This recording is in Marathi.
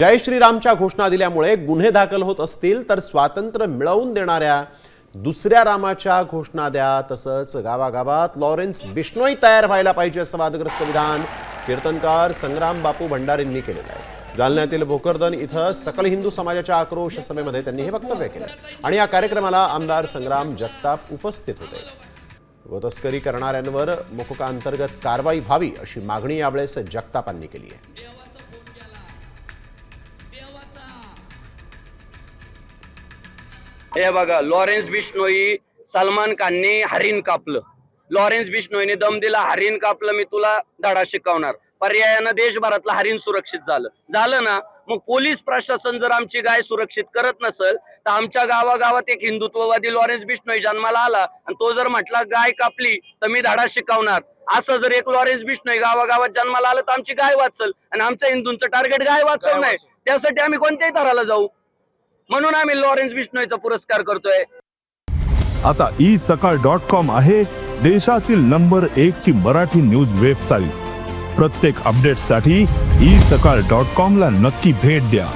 जय श्रीरामच्या घोषणा दिल्यामुळे गुन्हे दाखल होत असतील तर स्वातंत्र्य मिळवून देणाऱ्या दुसऱ्या रामाच्या घोषणा द्या। तसंच गावागावात लॉरेन्स बिश्नोई तयार व्हायला पाहिजे असं वादग्रस्त विधान कीर्तनकार संग्राम बापू भंडारेंनी केलेलं आहे। जालन्यातील भोकरदन इथं सकल हिंदू समाजाच्या आक्रोश सभेमध्ये त्यांनी हे वक्तव्य केलं आणि या कार्यक्रमाला आमदार संग्राम जगताप उपस्थित होते। गोतस्करी करणाऱ्यांवर मोकोका अंतर्गत कारवाई व्हावी अशी मागणी यावेळेस जगतापांनी केली आहे। हे बघा, लॉरेन्स बिश्नोई सलमान खानने हरिण कापलं, लॉरेन्स बिश्नोईने दम दिला, हरिण कापलं, मी तुला धडा शिकवणार। पर्यायानं देशभरातलं हरिण सुरक्षित झालं ना। मग पोलीस प्रशासन जर आमची गाय सुरक्षित करत नसेल तर आमच्या गावागावात एक हिंदुत्ववादी लॉरेन्स बिश्नोई जन्माला आला आणि तो जर म्हटला गाय कापली तर मी धडा शिकवणार, असं जर एक लॉरेन्स बिश्नोई गावागावात जन्माला आलं तर आमची गाय वाचल आणि आमच्या हिंदूंचं टार्गेट गाय वाचव नाही। त्यासाठी आम्ही कोणत्याही थराला जाऊ, म्हणून आम्ही लॉरेन्स बिश्नोईचा पुरस्कार करतोय। आता isakal.com आहे देशातील नंबर 1 ची मराठी न्यूज वेबसाईट। प्रत्येक अपडेटसाठी isakal.com ला नक्की भेट द्या।